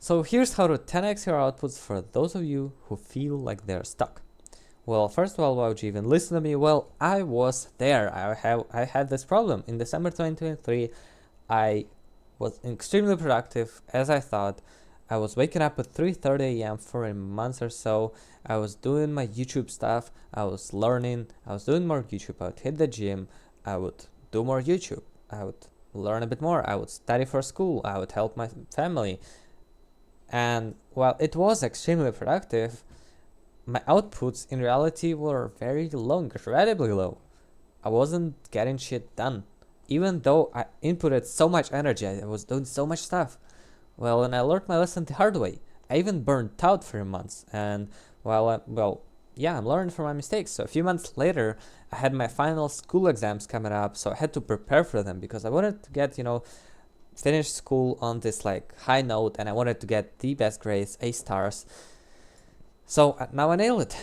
So here's how to 10x your outputs for those of you who feel like they're stuck. Well, first of all, why would you even listen to me? Well, I was there. I had this problem in December 2023. I was extremely productive, as I thought. I was waking up at 3:30 a.m. for a month or so. I was doing my YouTube stuff. I was learning. I was doing more YouTube. I would hit the gym. I would do more YouTube. I would learn a bit more. I would study for school. I would help my family. And while it was extremely productive, my outputs in reality were very low, incredibly low. I wasn't getting shit done. Even though I inputted so much energy, I was doing so much stuff. Well, and I learned my lesson the hard way. I even burned out for months. And I'm learning from my mistakes. So a few months later, I had my final school exams coming up. So I had to prepare for them because I wanted to get, finish school on this like high note, and I wanted to get the best grades, A stars. So now I nailed it.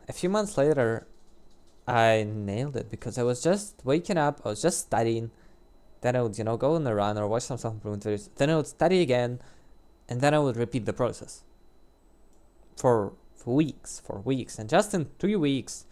A few months later, I nailed it because I was just waking up, I was just studying, then I would, go on a run or watch some self-improvement videos, then I would study again, and then I would repeat the process for weeks, and just in 3 weeks,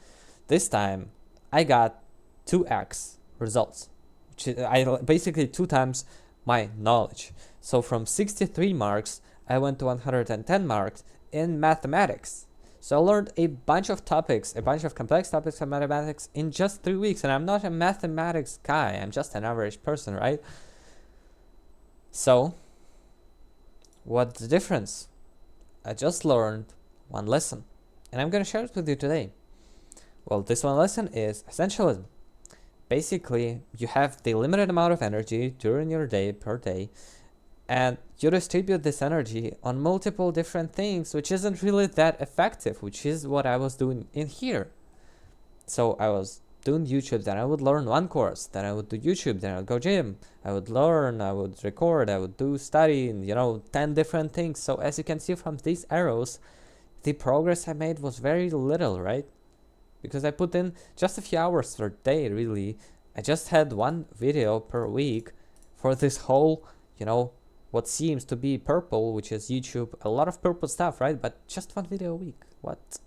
this time, I got 2x results, which is basically 2 times my knowledge. So from 63 marks, I went to 110 marks in mathematics. So I learned a bunch of topics, a bunch of complex topics of mathematics in just 3 weeks. And I'm not a mathematics guy. I'm just an average person, right? So what's the difference? I just learned one lesson, and I'm going to share it with you today. Well, this one lesson is essentialism. Basically, you have the limited amount of energy during your day per day, and you distribute this energy on multiple different things, which isn't really that effective, which is what I was doing in here. So I was doing YouTube, then I would learn one course, then I would do YouTube, then I would go gym, I would learn, I would record, I would do study, 10 different things. So as you can see from these arrows, the progress I made was very little, right? Because I put in just a few hours per day, really. I just had one video per week for this whole, what seems to be purple, which is YouTube, a lot of purple stuff, right? But just one video a week. What?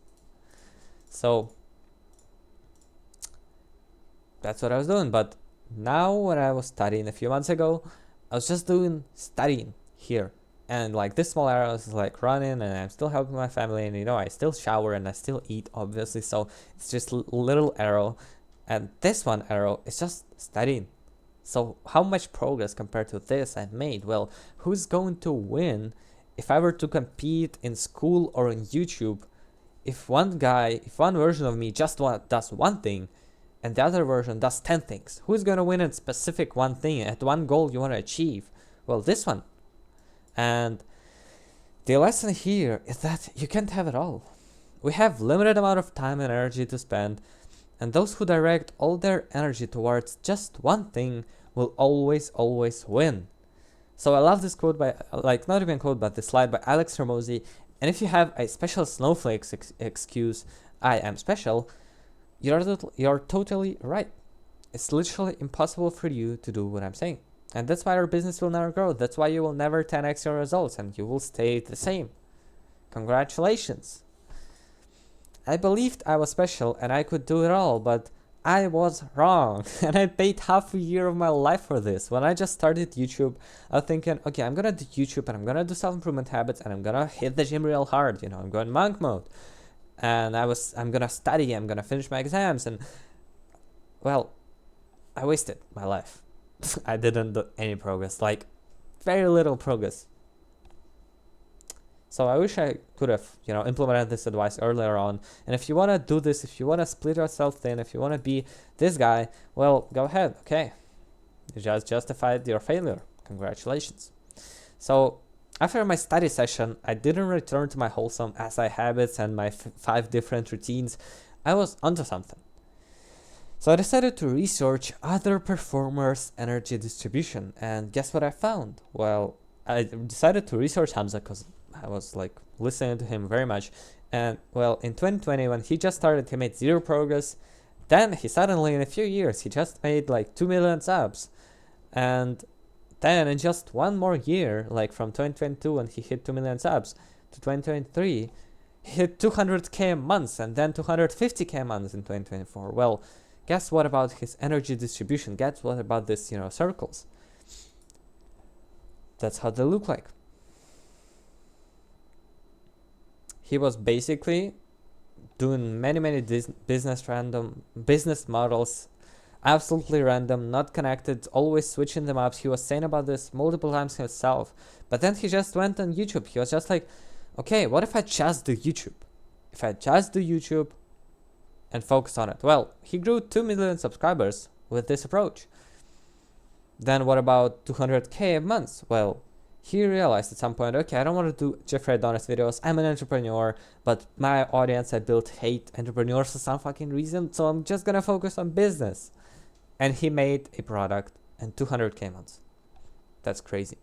So that's what I was doing. But now when I was studying a few months ago, I was just doing studying here. And like this small arrow is like running, and I'm still helping my family, and I still shower and I still eat, obviously. So it's just little arrow. And this one arrow is just studying. So how much progress compared to this I've made? Well, who's going to win if I were to compete in school or in YouTube? If one version of me just does one thing and the other version does 10 things, who's going to win at specific one thing, at one goal you want to achieve? Well, this one. And the lesson here is that you can't have it all. We have limited amount of time and energy to spend, and those who direct all their energy towards just one thing will always win. So I love this quote by, not even quote, but the slide by Alex Hormozi. And if you have a special snowflakes excuse, I am special, you're totally right. It's literally impossible for you to do what I'm saying. And that's why our business will never grow. That's why you will never 10x your results, and you will stay the same. Congratulations. I believed I was special and I could do it all, but I was wrong. And I paid half a year of my life for this. When I just started YouTube, I was thinking, okay, I'm gonna do YouTube and I'm gonna do self-improvement habits and I'm gonna hit the gym real hard. I'm going monk mode. And I'm gonna study, I'm gonna finish my exams, and well, I wasted my life. I didn't do any progress, like very little progress. So I wish I could have, implemented this advice earlier on. And if you want to do this, if you want to split yourself thin, if you want to be this guy, well, go ahead. Okay. You just justified your failure. Congratulations. So after my study session, I didn't return to my wholesome SI habits and my 5 different routines. I was onto something. So I decided to research other performers' energy distribution, and guess what I found? Well, I decided to research Hamza because I was listening to him very much, and well, in 2020 when he just started, he made 0 progress. Then he suddenly, in a few years, he just made 2 million subs, and Then in just one more year, like from 2022 when he hit 2 million subs to 2023, he hit 200k a month and then 250k a month in 2024. Well, guess what about his energy distribution? Guess what about this, circles? That's how they look like. He was basically doing many business models, absolutely random, not connected, always switching them up. He was saying about this multiple times himself, but then he just went on YouTube. He was just like, okay, what if I just do YouTube? If I just do YouTube and focus on it? Well, he grew 2 million subscribers with this approach. Then what about 200k a month? Well, he realized at some point, okay, I don't want to do Jeffrey Adonis videos. I'm an entrepreneur, but my audience I built hate entrepreneurs for some fucking reason, so I'm just gonna focus on business. And he made a product and 200k months. That's crazy.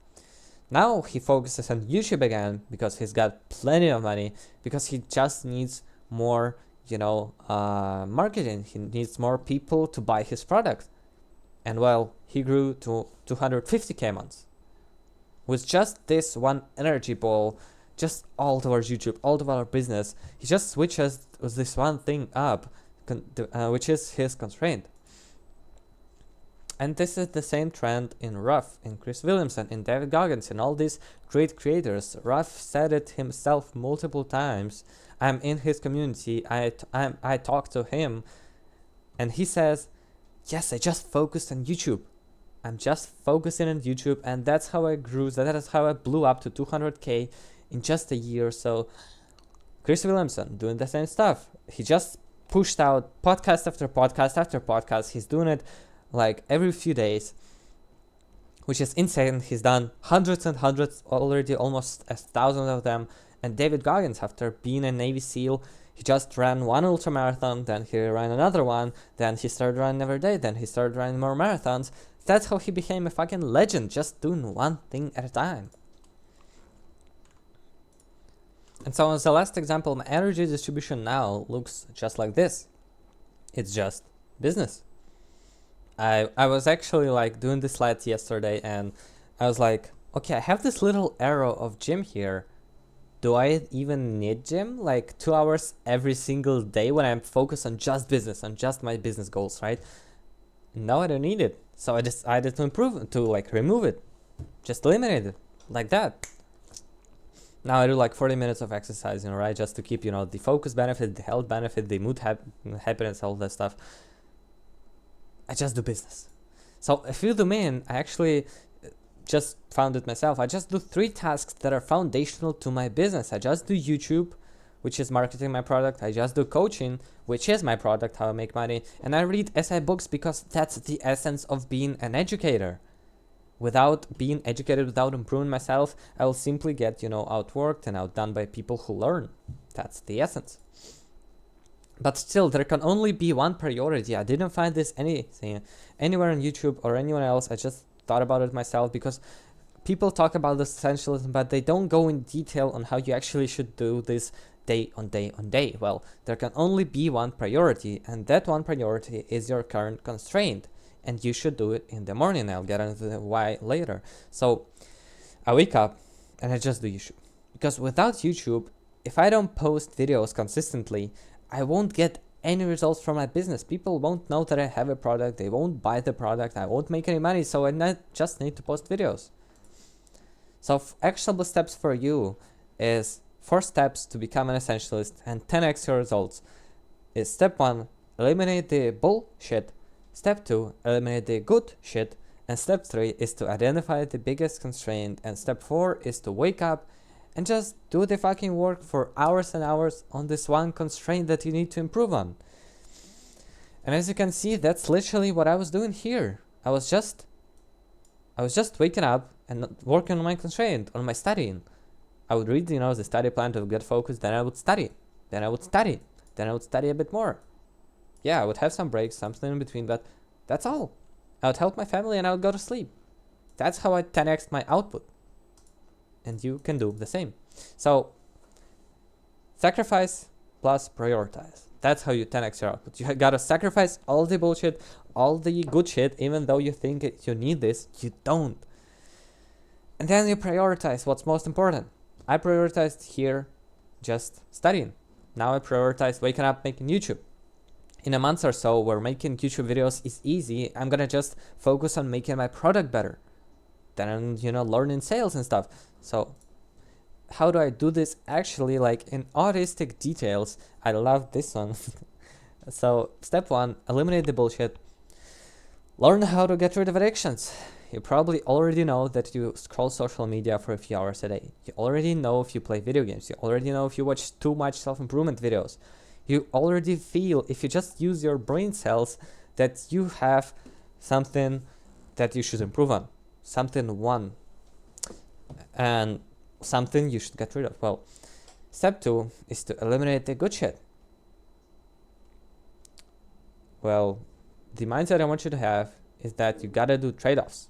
Now he focuses on YouTube again because he's got plenty of money, because he just needs more, marketing. He needs more people to buy his product. And well, he grew to 250k months. With just this one energy ball, just all towards YouTube, all towards business, he just switches this one thing up, which is his constraint. And this is the same trend in Ruff, in Chris Williamson, in David Goggins, in all these great creators. Ruff said it himself multiple times. I'm in his community, I talk to him, and he says, yes, I just focused on YouTube. I'm just focusing on YouTube, and that's how I grew. That is how I blew up to 200k in just a year. So Chris Williamson doing the same stuff. He just pushed out podcast after podcast after podcast. He's doing it like every few days, which is insane. He's done hundreds and hundreds already, almost 1,000 of them. And David Goggins, after being a Navy SEAL, he just ran one ultramarathon, then he ran another one, then he started running every day, then he started running more marathons. That's how he became a fucking legend, just doing one thing at a time. And so as the last example, my energy distribution now looks just like this. It's just business. I was actually like doing the slides yesterday, and I was like, okay, I have this little arrow of gym here. Do I even need gym? Like 2 hours every single day when I'm focused on just business, on just my business goals, right? No, I don't need it. So I decided to remove it, just eliminate it, like that. Now I do like 40 minutes of exercise, right? Just to keep, the focus benefit, the health benefit, the mood happiness, all that stuff. I just do business. So if you zoom in, I actually just found it myself. I just do 3 tasks that are foundational to my business. I just do YouTube, which is marketing my product. I just do coaching, which is my product, how I make money. And I read essay books because that's the essence of being an educator. Without being educated, without improving myself, I will simply get, outworked and outdone by people who learn. That's the essence. But still, there can only be one priority. I didn't find this anywhere on YouTube or anyone else. I just thought about it myself, because people talk about this essentialism, but they don't go in detail on how you actually should do this day on day on day. Well, there can only be one priority, and that one priority is your current constraint, and you should do it in the morning. I'll get into the why later. So I wake up and I just do YouTube, because without YouTube, if I don't post videos consistently, I won't get any results from my business. People won't know that I have a product. They won't buy the product. I won't make any money. So I just need to post videos. So actionable steps for you is 4 steps to become an essentialist and 10x your results. Is step 1, eliminate the bullshit. Step 2, eliminate the good shit. And step 3 is to identify the biggest constraint. And step 4 is to wake up and just do the fucking work for hours and hours on this one constraint that you need to improve on. And as you can see, that's literally what I was doing here. I was just waking up and working on my constraint, on my studying. I would read, the study plan to get focused, then I would study. Then I would study. Then I would study a bit more. Yeah, I would have some breaks, something in between, but that's all. I would help my family and I would go to sleep. That's how I 10x my output. And you can do the same. So sacrifice plus prioritize. That's how you 10x your output. You gotta sacrifice all the bullshit, all the good shit, even though you think you need this, you don't. And then you prioritize what's most important. I prioritized here just studying. Now I prioritize waking up making YouTube. In a month or so where making YouTube videos is easy, I'm gonna just focus on making my product better. Then I'm, learning sales and stuff. So how do I do this actually, like in autistic details? I love this one. So step 1, eliminate the bullshit. Learn how to get rid of addictions. You probably already know that you scroll social media for a few hours a day. You already know if you play video games. You already know if you watch too much self-improvement videos. You already feel, if you just use your brain cells, that you have something that you should improve on. Something one. And something you should get rid of. Well, step 2 is to eliminate the good shit. Well, the mindset I want you to have is that you gotta do trade-offs.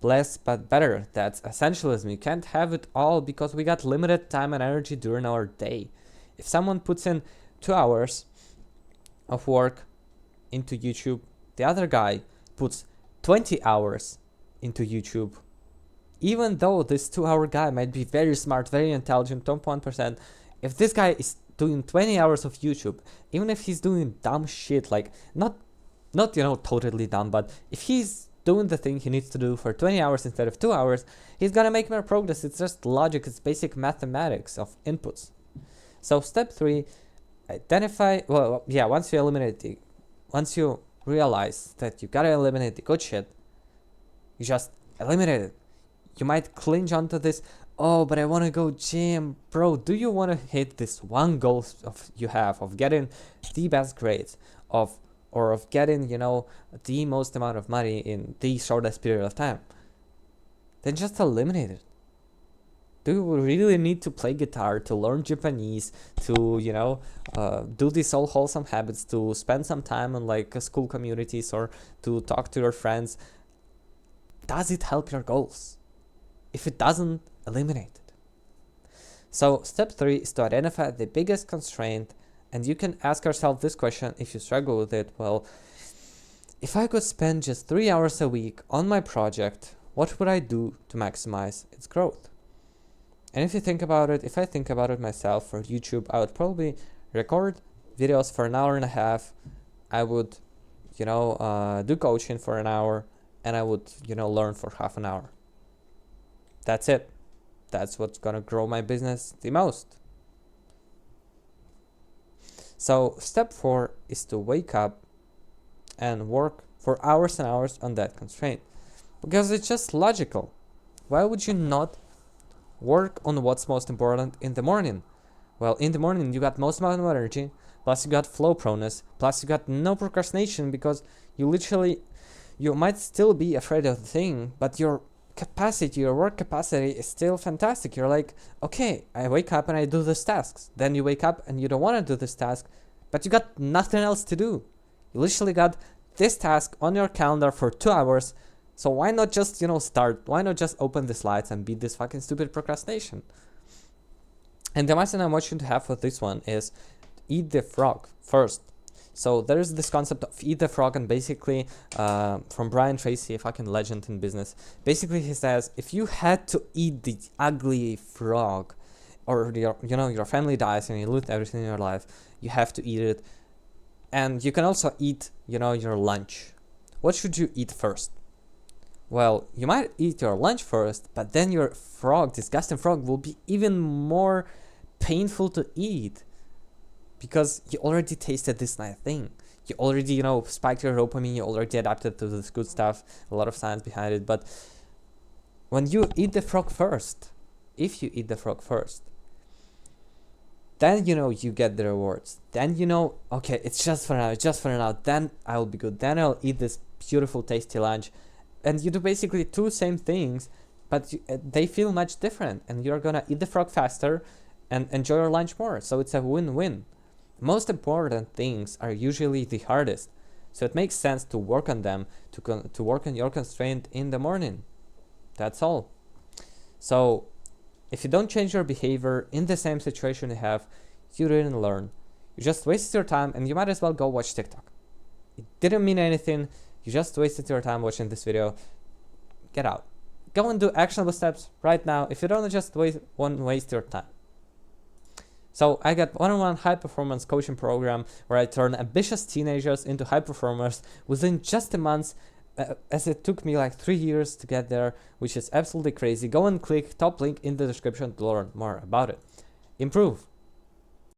Less but better. That's essentialism. You can't have it all because we got limited time and energy during our day. If someone puts in 2 hours of work into YouTube, the other guy puts 20 hours into YouTube. Even though this 2-hour guy might be very smart, very intelligent, top 1%, if this guy is doing 20 hours of YouTube, even if he's doing dumb shit, like not totally dumb, but if he's doing the thing he needs to do for 20 hours instead of 2 hours, he's gonna make more progress. It's just logic, it's basic mathematics of inputs. So step 3, identify, once you realize that you gotta eliminate the good shit, you just eliminate it. You might clinch onto this, oh, but I wanna go gym. Bro, do you wanna hit this one goal you have of getting the best grades, of getting, the most amount of money in the shortest period of time? Then just eliminate it. Do you really need to play guitar, to learn Japanese, to, do these all wholesome habits, to spend some time on like school communities or to talk to your friends? Does it help your goals? If it doesn't, eliminate it. So step 3 is to identify the biggest constraint. And you can ask yourself this question if you struggle with it. Well, if I could spend just 3 hours a week on my project, what would I do to maximize its growth? And if you think about it, if I think about it myself for YouTube, I would probably record videos for an hour and a half. I would, do coaching for an hour, and I would, learn for half an hour. That's it. That's what's gonna grow my business the most. So step 4 is to wake up and work for hours and hours on that constraint, because it's just logical. Why would you not work on what's most important in the morning? Well, in the morning you got most amount of energy, plus you got flow proneness, plus you got no procrastination, because you might still be afraid of the thing, but your work capacity is still fantastic. You're like, okay, I wake up and I do these tasks. Then you wake up and you don't want to do this task, but you got nothing else to do. You literally got this task on your calendar for 2 hours. So why not just, start? Why not just open the slides and beat this fucking stupid procrastination? And the lesson I want you to have for this one is eat the frog first. So there is this concept of eat the frog, and basically from Brian Tracy, a fucking legend in business. Basically he says, if you had to eat the ugly frog, or your family dies and you lose everything in your life, you have to eat it. And you can also eat, your lunch. What should you eat first? Well, you might eat your lunch first, but then your disgusting frog, will be even more painful to eat, because you already tasted this nice thing. You already, spiked your dopamine, you already adapted to this good stuff, a lot of science behind it. But when you eat the frog first, if you eat the frog first, then you get the rewards. Then okay, it's just for now, then I'll be good. Then I'll eat this beautiful, tasty lunch. And you do basically 2 same things, but they feel much different. And you're gonna eat the frog faster and enjoy your lunch more. So it's a win-win. Most important things are usually the hardest, so it makes sense to work on them, to work on your constraint in the morning. That's all. So if you don't change your behavior in the same situation you have, you didn't learn. You just wasted your time, and you might as well go watch TikTok. It didn't mean anything. You just wasted your time watching this video. Get out. go and do actionable steps right now if you don't just won't waste your time. So I got one-on-one high-performance coaching program where I turn ambitious teenagers into high performers within just a month, as it took me like 3 years to get there, which is absolutely crazy. Go and click top link in the description to learn more about it. Improve.